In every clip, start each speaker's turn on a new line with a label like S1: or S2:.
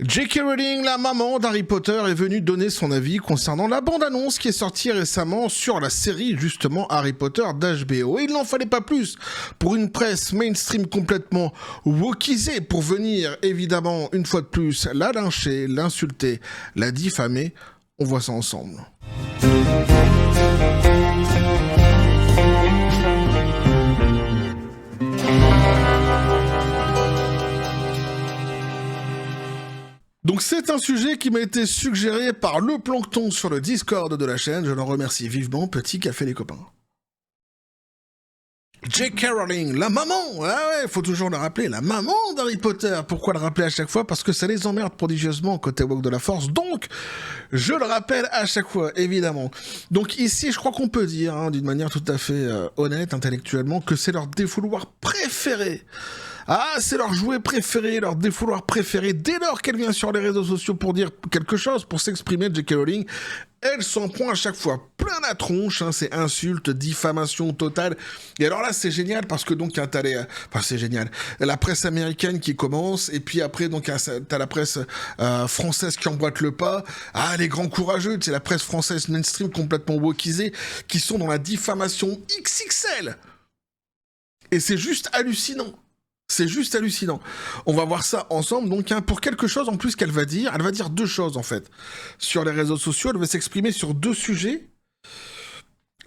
S1: J.K. Rowling, la maman d'Harry Potter, est venue donner son avis concernant la bande-annonce qui est sortie récemment sur la série, justement, Harry Potter d'HBO. Et il n'en fallait pas plus pour une presse mainstream complètement wokisée pour venir, évidemment, une fois de plus, la lyncher, l'insulter, la diffamer. On voit ça ensemble. Donc c'est un sujet qui m'a été suggéré par le Plancton sur le Discord de la chaîne, je l'en remercie vivement, petit café les copains. J.K. Rowling, la maman, ah ouais, faut toujours le rappeler, la maman d'Harry Potter. Pourquoi le rappeler à chaque fois? Parce que ça les emmerde prodigieusement côté woke de la force, donc je le rappelle à chaque fois, évidemment. Donc ici, je crois qu'on peut dire, d'une manière tout à fait honnête, intellectuellement, que c'est leur défouloir préféré. Ah, c'est leur jouet préféré, leur défouloir préféré. Dès lors qu'elle vient sur les réseaux sociaux pour dire quelque chose, pour s'exprimer, J.K. Rowling, elle s'en prend à chaque fois plein la tronche, c'est insultes, diffamation totale. Et alors là, c'est génial parce que donc c'est génial. La presse américaine qui commence, et puis après donc t'as la presse française qui emboîte le pas. Ah, les grands courageux, c'est la presse française mainstream complètement wokisée qui sont dans la diffamation XXL. Et c'est juste hallucinant. C'est juste hallucinant. On va voir ça ensemble, donc, pour quelque chose en plus qu'elle va dire. Elle va dire deux choses, en fait. Sur les réseaux sociaux, elle va s'exprimer sur deux sujets.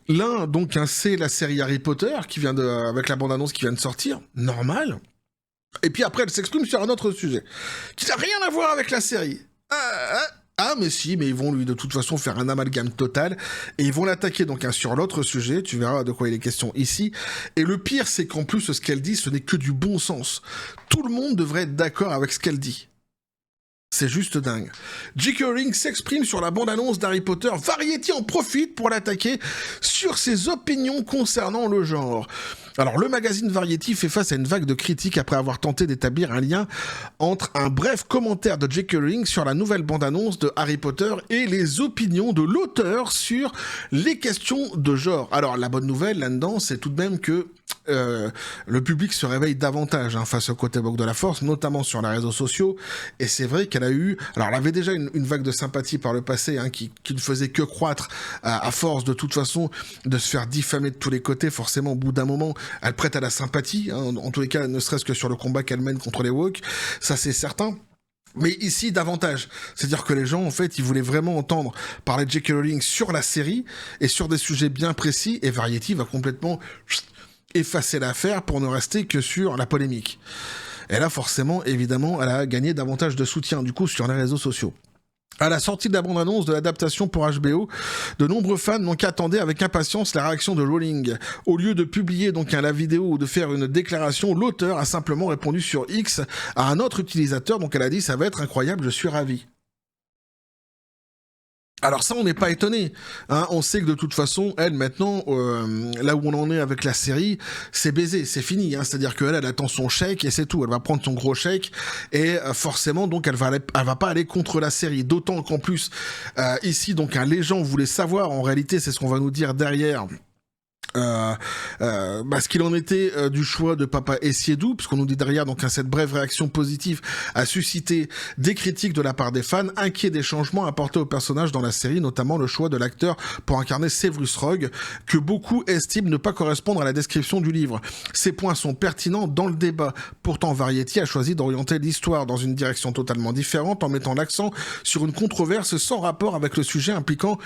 S1: L'un, donc, c'est la série Harry Potter, avec la bande-annonce qui vient de sortir. Normal. Et puis après, elle s'exprime sur un autre sujet. Qui n'a rien à voir avec la série. Ah, mais si, mais ils vont lui de toute façon faire un amalgame total et ils vont l'attaquer donc sur l'autre sujet, tu verras de quoi il est question ici. Et le pire, c'est qu'en plus, ce qu'elle dit, ce n'est que du bon sens. Tout le monde devrait être d'accord avec ce qu'elle dit. C'est juste dingue. J.K. Rowling s'exprime sur la bande-annonce d'Harry Potter. Variety en profite pour l'attaquer sur ses opinions concernant le genre. Alors, le magazine Variety fait face à une vague de critiques après avoir tenté d'établir un lien entre un bref commentaire de J.K. Rowling sur la nouvelle bande-annonce de Harry Potter et les opinions de l'auteur sur les questions de genre. Alors, la bonne nouvelle là-dedans, c'est tout de même que le public se réveille davantage face au côté woke de la force, notamment sur les réseaux sociaux, et c'est vrai qu'elle a eu... Alors, elle avait déjà une vague de sympathie par le passé, qui ne faisait que croître à force de toute façon de se faire diffamer de tous les côtés. Forcément, au bout d'un moment, elle prête à la sympathie, en tous les cas, ne serait-ce que sur le combat qu'elle mène contre les woke, ça c'est certain. Mais ici, davantage. C'est-à-dire que les gens, en fait, ils voulaient vraiment entendre parler de J.K. Rowling sur la série, et sur des sujets bien précis, et Variety va complètement effacer l'affaire pour ne rester que sur la polémique. Et là, forcément, évidemment, elle a gagné davantage de soutien, du coup, sur les réseaux sociaux. À la sortie de la bande-annonce de l'adaptation pour HBO, de nombreux fans attendaient avec impatience la réaction de Rowling. Au lieu de publier la vidéo ou de faire une déclaration, l'auteur a simplement répondu sur X à un autre utilisateur, donc elle a dit « ça va être incroyable, je suis ravi ». Alors ça, on n'est pas étonné. On sait que de toute façon, elle, maintenant, là où on en est avec la série, c'est baisé, c'est fini. C'est-à-dire qu'elle, elle attend son chèque et c'est tout. Elle va prendre son gros chèque et forcément, donc, elle va pas aller contre la série. D'autant qu'en plus, ici, donc, les gens voulaient savoir, en réalité, c'est ce qu'on va nous dire derrière... ce qu'il en était du choix de Papa Essiedou, puisqu'on nous dit derrière cette brève réaction positive a suscité des critiques de la part des fans inquiets des changements apportés au personnage dans la série, notamment le choix de l'acteur pour incarner Severus Rogue, que beaucoup estiment ne pas correspondre à la description du livre. Ces points sont pertinents dans le débat. Pourtant, Variety a choisi d'orienter l'histoire dans une direction totalement différente en mettant l'accent sur une controverse sans rapport avec le sujet impliquant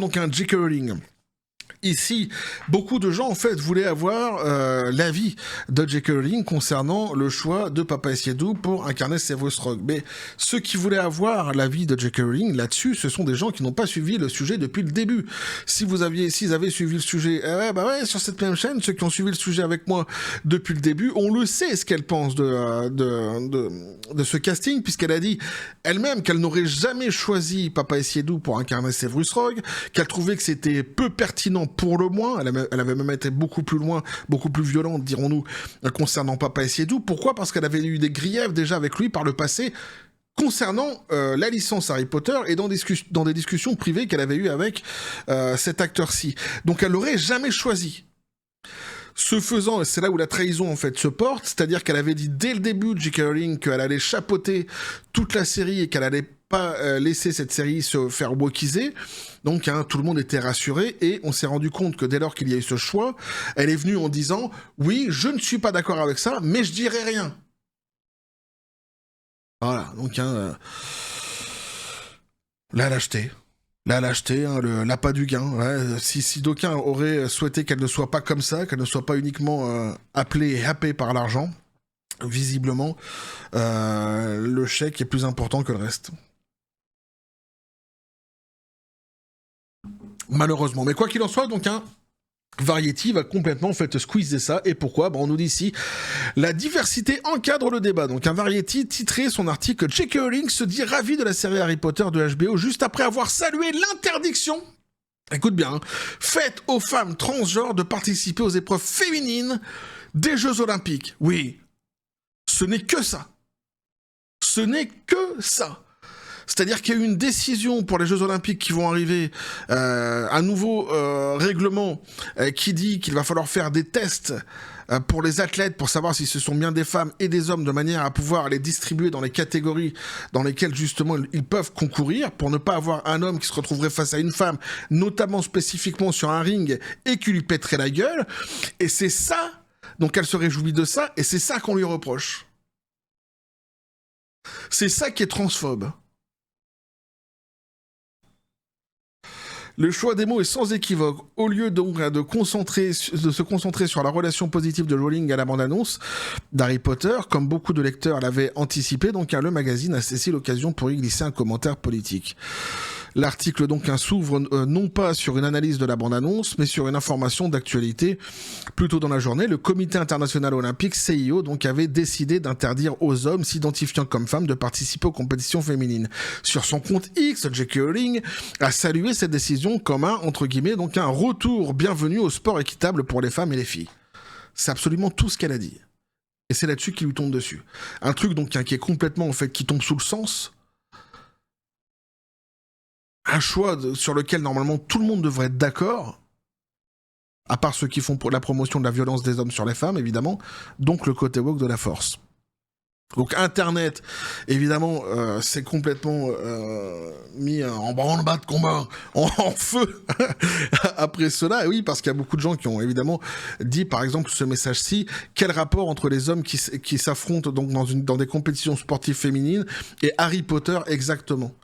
S1: donc un J.K. Rowling. Ici, beaucoup de gens, en fait, voulaient avoir l'avis de J.K. Rowling concernant le choix de Papa Essiedou pour incarner Severus Rogue. Mais ceux qui voulaient avoir l'avis de J.K. Rowling là-dessus, ce sont des gens qui n'ont pas suivi le sujet depuis le début. S'ils avaient suivi le sujet, sur cette même chaîne, ceux qui ont suivi le sujet avec moi depuis le début, on le sait ce qu'elle pense de ce casting, puisqu'elle a dit elle-même qu'elle n'aurait jamais choisi Papa Essiedou pour incarner Severus Rogue, qu'elle trouvait que c'était peu pertinent pour le moins, elle avait même été beaucoup plus loin, beaucoup plus violente, dirons-nous, concernant Papa Essiedou. Pourquoi ? Parce qu'elle avait eu des griefs déjà avec lui par le passé, concernant la licence Harry Potter et dans des discussions privées qu'elle avait eues avec cet acteur-ci. Donc elle l'aurait jamais choisi. Ce faisant, c'est là où la trahison en fait se porte, c'est-à-dire qu'elle avait dit dès le début de J.K. Rowling qu'elle allait chapeauter toute la série et qu'elle allait pas laisser cette série se faire wokiser. Donc tout le monde était rassuré et on s'est rendu compte que dès lors qu'il y a eu ce choix, elle est venue en disant oui, je ne suis pas d'accord avec ça, mais je dirai rien. Voilà, donc la lâcheté. La lâcheté, l'appât du gain. Ouais. Si d'aucuns auraient souhaité qu'elle ne soit pas comme ça, qu'elle ne soit pas uniquement appelée et happée par l'argent, visiblement, le chèque est plus important que le reste. Malheureusement. Mais quoi qu'il en soit, donc, Variety va complètement en fait squeezer ça. Et pourquoi ? On nous dit ici la diversité encadre le débat. Donc un Variety titrait son article J.K. Rowling se dit ravi de la série Harry Potter de HBO juste après avoir salué l'interdiction, écoute bien, faite aux femmes transgenres de participer aux épreuves féminines des Jeux Olympiques. Oui, ce n'est que ça. Ce n'est que ça. C'est-à-dire qu'il y a eu une décision pour les Jeux Olympiques qui vont arriver, un nouveau règlement qui dit qu'il va falloir faire des tests pour les athlètes pour savoir si ce sont bien des femmes et des hommes de manière à pouvoir les distribuer dans les catégories dans lesquelles justement ils peuvent concourir pour ne pas avoir un homme qui se retrouverait face à une femme, notamment spécifiquement sur un ring et qui lui pèterait la gueule. Et c'est ça, donc elle se réjouit de ça et c'est ça qu'on lui reproche. C'est ça qui est transphobe. Le choix des mots est sans équivoque. Au lieu donc de se concentrer sur la relation positive de Rowling à la bande-annonce d'Harry Potter, comme beaucoup de lecteurs l'avaient anticipé, donc le magazine a saisi l'occasion pour y glisser un commentaire politique. L'article donc s'ouvre non pas sur une analyse de la bande-annonce, mais sur une information d'actualité. Plus tôt dans la journée, le Comité international olympique, CIO, donc avait décidé d'interdire aux hommes s'identifiant comme femmes de participer aux compétitions féminines. Sur son compte X, J.K. Rowling a salué cette décision comme entre guillemets, donc un retour bienvenu au sport équitable pour les femmes et les filles. C'est absolument tout ce qu'elle a dit. Et c'est là-dessus qu'il lui tombe dessus. Un truc donc qui est complètement en fait qui tombe sous le sens. Un choix sur lequel normalement tout le monde devrait être d'accord, à part ceux qui font pour la promotion de la violence des hommes sur les femmes, évidemment, donc le côté woke de la force. Donc Internet, évidemment, c'est complètement mis en branle-bas de combat, en feu, après cela. Et oui, parce qu'il y a beaucoup de gens qui ont évidemment dit, par exemple, ce message-ci, quel rapport entre les hommes qui s'affrontent donc dans des compétitions sportives féminines et Harry Potter exactement.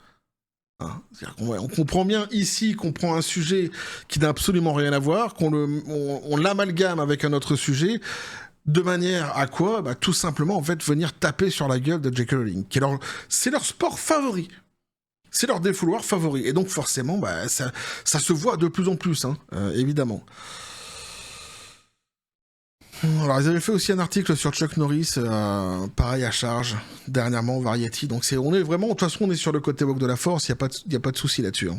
S1: On comprend bien ici qu'on prend un sujet qui n'a absolument rien à voir, on l'amalgame avec un autre sujet, de manière à quoi ? Tout simplement, en fait, venir taper sur la gueule de J.K. Rowling. C'est leur sport favori. C'est leur défouloir favori. Et donc, forcément, ça se voit de plus en plus, évidemment. Alors, ils avaient fait aussi un article sur Chuck Norris, pareil à charge, dernièrement, Variety. Donc, on est vraiment, de toute façon, on est sur le côté woke de la force, il n'y a pas de souci là-dessus.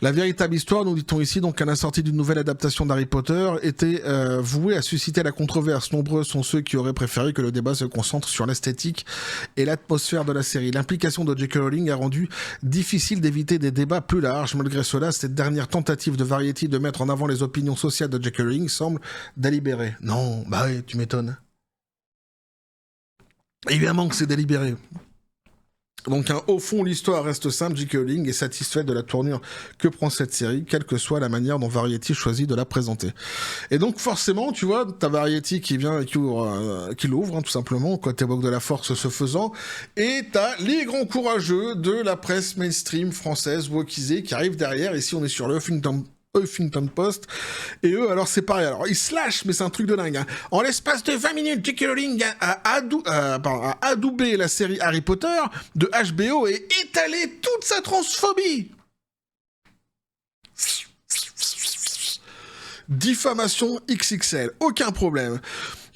S1: La véritable histoire, nous dit-on ici, donc à la sortie d'une nouvelle adaptation d'Harry Potter, était vouée à susciter la controverse. Nombreux sont ceux qui auraient préféré que le débat se concentre sur l'esthétique et l'atmosphère de la série. L'implication de J.K. Rowling a rendu difficile d'éviter des débats plus larges. Malgré cela, cette dernière tentative de Variety de mettre en avant les opinions sociales de J.K. Rowling semble délibérée. Non, ouais, tu m'étonnes. Évidemment que c'est délibéré. Donc, au fond, l'histoire reste simple. J.K. Rowling est satisfaite de la tournure que prend cette série, quelle que soit la manière dont Variety choisit de la présenter. Et donc, forcément, tu vois, t'as Variety qui vient et qui l'ouvre, tout simplement, côté woke de la force se faisant, et t'as les grands courageux de la presse mainstream française, wokisée, qui arrivent derrière. Ici, on est sur le Huffington Post, et eux, alors c'est pareil, alors ils se lâchent, mais c'est un truc de dingue. En l'espace de 20 minutes, J.K. Rowling a adoubé la série Harry Potter de HBO et étalé toute sa transphobie. Diffamation XXL, aucun problème.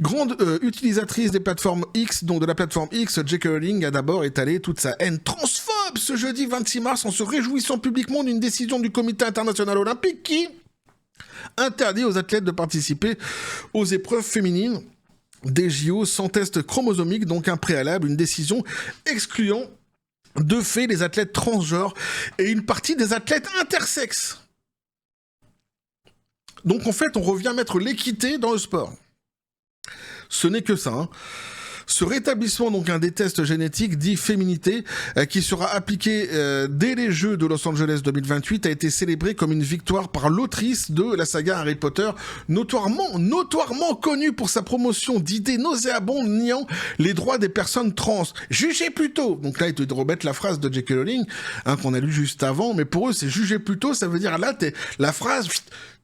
S1: Grande utilisatrice des plateformes X, donc de la plateforme X, J.K. Rowling a d'abord étalé toute sa haine transphobe ce jeudi 26 mars en se réjouissant publiquement d'une décision du Comité international olympique qui interdit aux athlètes de participer aux épreuves féminines des JO sans test chromosomique, donc un préalable, une décision excluant de fait les athlètes transgenres et une partie des athlètes intersexes. Donc en fait, on revient mettre l'équité dans le sport. Ce n'est que ça, hein. Ce rétablissement donc des tests génétiques dit féminité qui sera appliqué dès les Jeux de Los Angeles 2028 a été célébré comme une victoire par l'autrice de la saga Harry Potter, notoirement connue pour sa promotion d'idées nauséabondes niant les droits des personnes trans. Jugez plutôt. Donc là ils te remettent la phrase de J.K. Rowling qu'on a lu juste avant, mais pour eux c'est jugez plutôt, ça veut dire là la phrase.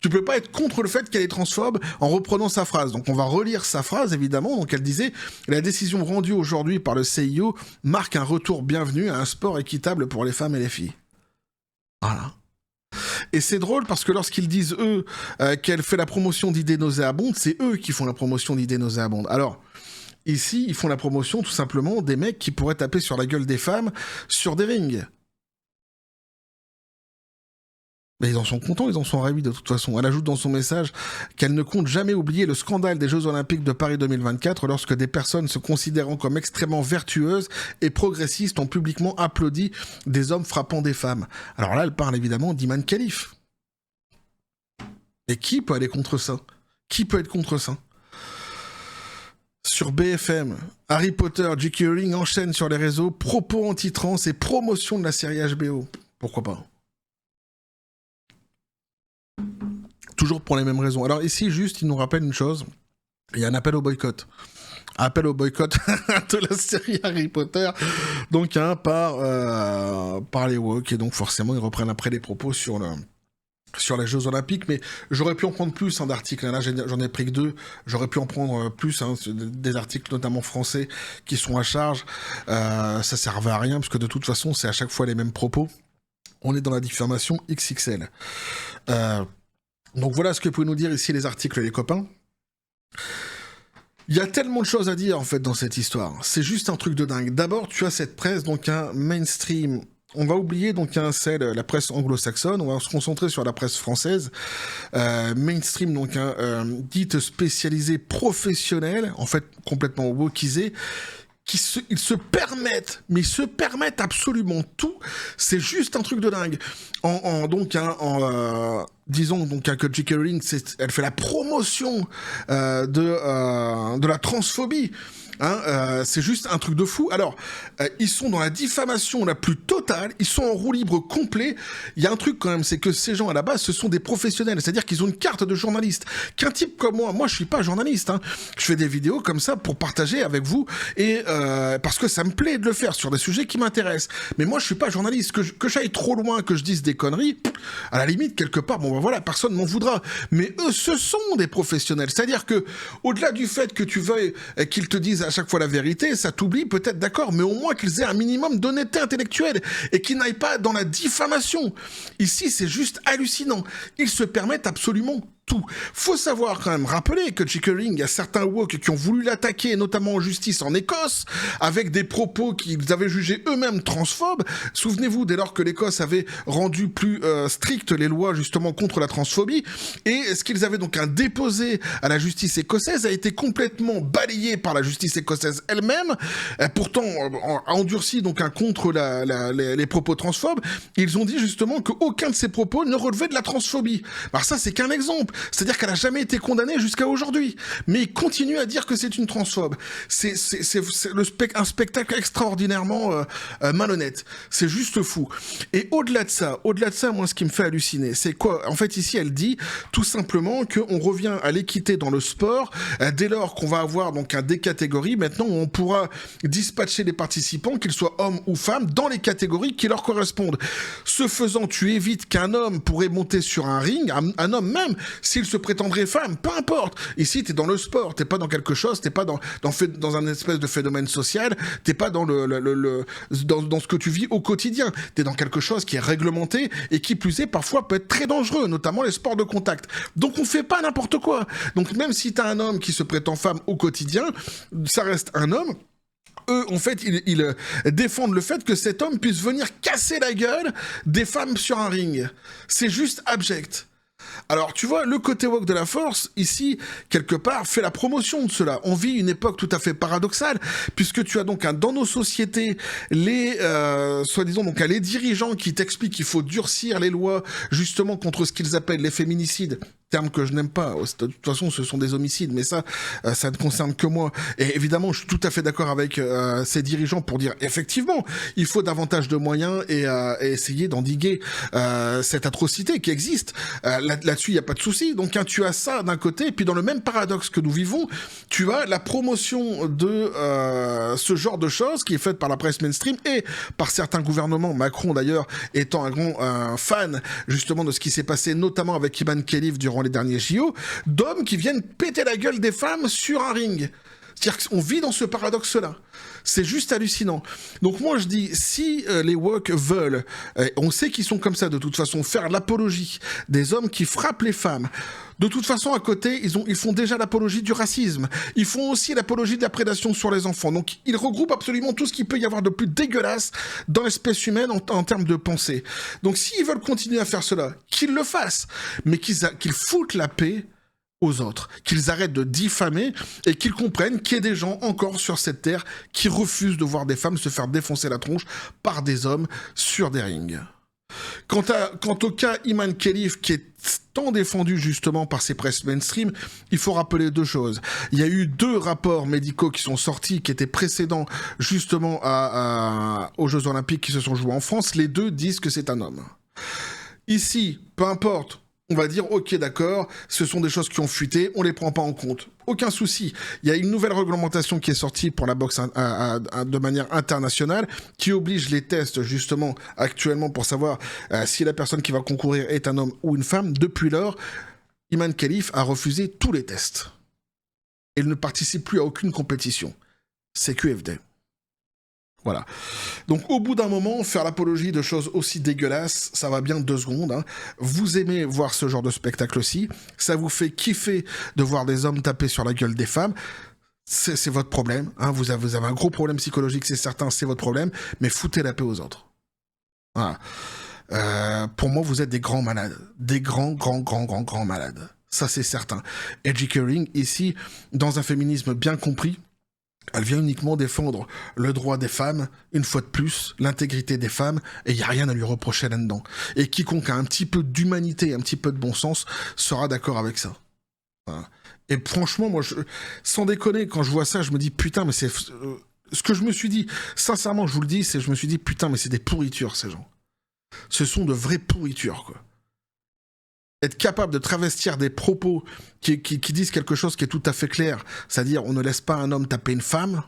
S1: Tu peux pas être contre le fait qu'elle est transphobe en reprenant sa phrase. Donc on va relire sa phrase, évidemment. Donc elle disait « La décision rendue aujourd'hui par le CIO marque un retour bienvenu à un sport équitable pour les femmes et les filles. » Voilà. Et c'est drôle parce que lorsqu'ils disent, eux, qu'elle fait la promotion d'idées nauséabondes, c'est eux qui font la promotion d'idées nauséabondes. Alors, ici, ils font la promotion, tout simplement, des mecs qui pourraient taper sur la gueule des femmes sur des rings. Mais ils en sont contents, ils en sont ravis de toute façon. Elle ajoute dans son message qu'elle ne compte jamais oublier le scandale des Jeux Olympiques de Paris 2024 lorsque des personnes se considérant comme extrêmement vertueuses et progressistes ont publiquement applaudi des hommes frappant des femmes. Alors là, elle parle évidemment d'Iman Khalif. Et qui peut aller contre ça? Qui peut être contre ça? Sur BFM, Harry Potter, J.K. Rowling enchaîne sur les réseaux propos anti-trans et promotion de la série HBO. Pourquoi pas? Toujours pour les mêmes raisons. Alors ici, juste, il nous rappelle une chose. Il y a un appel au boycott. Appel au boycott de la série Harry Potter. Donc, hein, par les woke. Et donc, forcément, ils reprennent après les propos sur les Jeux Olympiques. Mais j'aurais pu en prendre plus d'articles. Là, j'en ai pris que 2. J'aurais pu en prendre plus. Des articles, notamment français, qui sont à charge. Ça servait à rien, parce que de toute façon, c'est à chaque fois les mêmes propos. On est dans la diffamation XXL. Donc voilà ce que vous pouvez nous dire ici les articles, les copains. Il y a tellement de choses à dire en fait dans cette histoire. C'est juste un truc de dingue. D'abord, tu as cette presse, donc un mainstream. On va oublier donc celle, la presse anglo-saxonne. On va se concentrer sur la presse française. Mainstream, donc dite spécialisée professionnelle, en fait complètement wokisée. Ils se permettent absolument tout. C'est juste un truc de dingue. Disons donc que J.K. Rowling, elle fait la promotion de la transphobie. Hein, c'est juste un truc de fou. Alors, ils sont dans la diffamation la plus totale, ils sont en roue libre complet. Il y a un truc quand même, c'est que ces gens à la base, ce sont des professionnels, c'est-à-dire qu'ils ont une carte de journaliste. Qu'un type comme moi je suis pas journaliste, hein. Je fais des vidéos comme ça pour partager avec vous, et parce que ça me plaît de le faire sur des sujets qui m'intéressent. Mais moi je suis pas journaliste, que j'aille trop loin, que je dise des conneries, à la limite quelque part, bon ben voilà, personne m'en voudra. Mais eux, ce sont des professionnels, c'est-à-dire que au-delà du fait que tu veuilles qu'ils te disent à chaque fois la vérité, ça t'oublie peut-être, d'accord, mais au moins qu'ils aient un minimum d'honnêteté intellectuelle et qu'ils n'aillent pas dans la diffamation. Ici, c'est juste hallucinant. Ils se permettent absolument tout. Faut savoir quand même rappeler que J.K. Rowling, il y a certains woke qui ont voulu l'attaquer, notamment en justice en Écosse, avec des propos qu'ils avaient jugés eux-mêmes transphobes. Souvenez-vous, dès lors que l'Écosse avait rendu plus strictes les lois justement contre la transphobie, et ce qu'ils avaient donc déposé à la justice écossaise a été complètement balayé par la justice écossaise elle-même, pourtant endurci donc contre les propos transphobes. Ils ont dit justement qu'aucun de ces propos ne relevait de la transphobie. Alors ça, c'est qu'un exemple. C'est-à-dire qu'elle n'a jamais été condamnée jusqu'à aujourd'hui. Mais il continue à dire que c'est une transphobe. C'est un spectacle extraordinairement malhonnête. C'est juste fou. Et au-delà de ça, moi, ce qui me fait halluciner, c'est quoi? En fait, ici, elle dit tout simplement qu'on revient à l'équité dans le sport, dès lors qu'on va avoir donc des catégories. Maintenant, on pourra dispatcher les participants, qu'ils soient hommes ou femmes, dans les catégories qui leur correspondent. Ce faisant, tu évites qu'un homme pourrait monter sur un ring, un homme même, s'il se prétendrait femme, peu importe. Ici, t'es dans le sport, t'es pas dans quelque chose, t'es pas dans un espèce de phénomène social, t'es pas dans dans ce que tu vis au quotidien. T'es dans quelque chose qui est réglementé et qui plus est parfois peut être très dangereux, notamment les sports de contact. Donc on fait pas n'importe quoi. Donc même si t'as un homme qui se prétend femme au quotidien, ça reste un homme. Eux, en fait, ils défendent le fait que cet homme puisse venir casser la gueule des femmes sur un ring. C'est juste abject. Alors, tu vois, le côté woke de la force, ici, quelque part, fait la promotion de cela. On vit une époque tout à fait paradoxale, puisque tu as donc dans nos sociétés, soi-disant, donc, les dirigeants qui t'expliquent qu'il faut durcir les lois, justement, contre ce qu'ils appellent les féminicides, terme que je n'aime pas. De toute façon, ce sont des homicides, mais ça ne concerne que moi. Et évidemment, je suis tout à fait d'accord avec ces dirigeants pour dire, effectivement, il faut davantage de moyens et essayer d'endiguer cette atrocité qui existe. Là-dessus, il n'y a pas de souci. Donc, hein, tu as ça d'un côté, et puis dans le même paradoxe que nous vivons, tu as la promotion de ce genre de choses qui est faite par la presse mainstream et par certains gouvernements, Macron d'ailleurs étant un grand fan justement de ce qui s'est passé, notamment avec Iman Khelif durant les derniers JO, d'hommes qui viennent péter la gueule des femmes sur un ring. C'est-à-dire qu'on vit dans ce paradoxe-là. C'est juste hallucinant. Donc moi je dis, si les woke veulent, on sait qu'ils sont comme ça de toute façon, faire l'apologie des hommes qui frappent les femmes, de toute façon à côté, ils font déjà l'apologie du racisme. Ils font aussi l'apologie de la prédation sur les enfants. Donc ils regroupent absolument tout ce qu'il peut y avoir de plus dégueulasse dans l'espèce humaine en termes de pensée. Donc s'ils veulent continuer à faire cela, qu'ils le fassent, mais qu'ils foutent la paix aux autres, qu'ils arrêtent de diffamer et qu'ils comprennent qu'il y a des gens encore sur cette terre qui refusent de voir des femmes se faire défoncer la tronche par des hommes sur des rings. Quant au cas Iman Khelif, qui est tant défendu justement par ces presses mainstream, il faut rappeler deux choses. Il y a eu 2 rapports médicaux qui sont sortis, qui étaient précédents justement aux Jeux Olympiques qui se sont joués en France. Les 2 disent que c'est un homme. Ici, peu importe, on va dire, ok, d'accord, ce sont des choses qui ont fuité, on les prend pas en compte. Aucun souci. Il y a une nouvelle réglementation qui est sortie pour la boxe de manière internationale, qui oblige les tests, justement, actuellement, pour savoir si la personne qui va concourir est un homme ou une femme. Depuis lors, Iman Khelif a refusé tous les tests. Il ne participe plus à aucune compétition. C'est QFD. Voilà. Donc au bout d'un moment, faire l'apologie de choses aussi dégueulasses, ça va bien 2 secondes. Hein. Vous aimez voir ce genre de spectacle aussi. Ça vous fait kiffer de voir des hommes taper sur la gueule des femmes. C'est votre problème. Hein. Vous avez un gros problème psychologique, c'est certain, c'est votre problème. Mais foutez la paix aux autres. Voilà. Pour moi, vous êtes des grands malades. Des grands malades. Ça, c'est certain. Edgy Kering, ici, dans un féminisme bien compris, elle vient uniquement défendre le droit des femmes, une fois de plus, l'intégrité des femmes, et il n'y a rien à lui reprocher là-dedans. Et quiconque a un petit peu d'humanité, un petit peu de bon sens, sera d'accord avec ça. Voilà. Et franchement, moi, sans déconner, quand je vois ça, je me dis, putain, mais c'est... ce que je me suis dit, sincèrement, je vous le dis, je me suis dit, putain, mais c'est des pourritures, ces gens. Ce sont de vraies pourritures, quoi. Être capable de travestir des propos qui disent quelque chose qui est tout à fait clair, c'est-à-dire on ne laisse pas un homme taper une femme,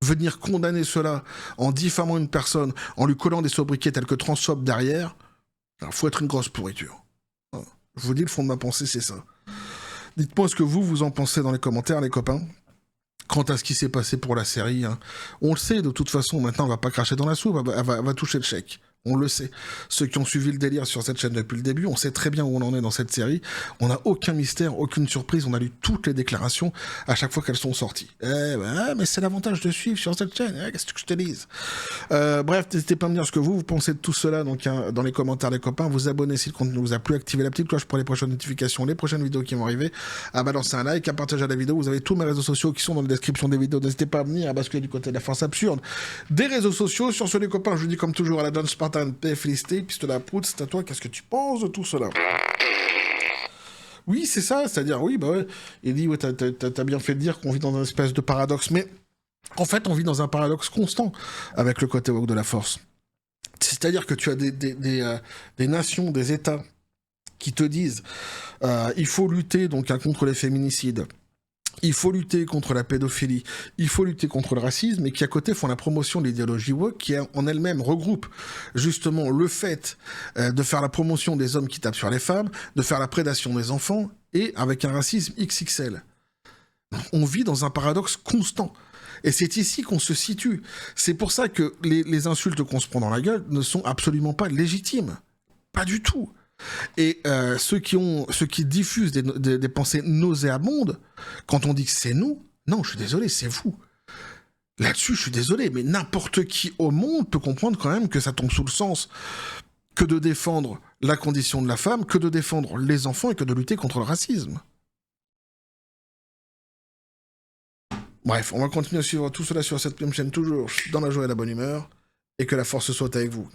S1: venir condamner cela en diffamant une personne, en lui collant des sobriquets tels que transphobe derrière, il faut être une grosse pourriture. Je vous dis, le fond de ma pensée, c'est ça. Dites-moi ce que vous en pensez dans les commentaires, les copains. Quant à ce qui s'est passé pour la série, hein, on le sait, de toute façon, maintenant, on va pas cracher dans la soupe, elle va toucher le chèque. On le sait. Ceux qui ont suivi le délire sur cette chaîne depuis le début, on sait très bien où on en est dans cette série. On n'a aucun mystère, aucune surprise. On a lu toutes les déclarations à chaque fois qu'elles sont sorties. Mais c'est l'avantage de suivre sur cette chaîne. Qu'est-ce que je te dise? Bref, n'hésitez pas à me dire ce que vous pensez de tout cela donc, hein, dans les commentaires, les copains. Vous abonnez si le contenu vous a plu. Activez la petite cloche pour les prochaines notifications, les prochaines vidéos qui vont arriver. À balancer un like, à partager la vidéo. Vous avez tous mes réseaux sociaux qui sont dans la description des vidéos. N'hésitez pas à venir à basculer du côté de la force absurde des réseaux sociaux. Sur ce, les copains, je vous dis comme toujours à la Don Spartan, paix, félicité, pistolet à prout, c'est à toi, qu'est-ce que tu penses de tout cela? Oui, c'est ça, c'est-à-dire, oui, bah ouais, il dit, ouais, t'as bien fait de dire qu'on vit dans une espèce de paradoxe, mais en fait, on vit dans un paradoxe constant avec le côté woke de la force. C'est-à-dire que tu as des nations, des États qui te disent, il faut lutter donc contre les féminicides, il faut lutter contre la pédophilie, il faut lutter contre le racisme, et qui à côté font la promotion de l'idéologie woke, qui en elle-même regroupe justement le fait de faire la promotion des hommes qui tapent sur les femmes, de faire la prédation des enfants, et avec un racisme XXL. On vit dans un paradoxe constant. Et c'est ici qu'on se situe. C'est pour ça que les insultes qu'on se prend dans la gueule ne sont absolument pas légitimes. Pas du tout. Et ceux qui diffusent des pensées nauséabondes, quand on dit que c'est nous, non, je suis désolé, c'est vous. Là-dessus, je suis désolé, mais n'importe qui au monde peut comprendre quand même que ça tombe sous le sens que de défendre la condition de la femme, que de défendre les enfants et que de lutter contre le racisme. Bref, on va continuer à suivre tout cela sur cette même chaîne, toujours dans la joie et la bonne humeur, et que la force soit avec vous.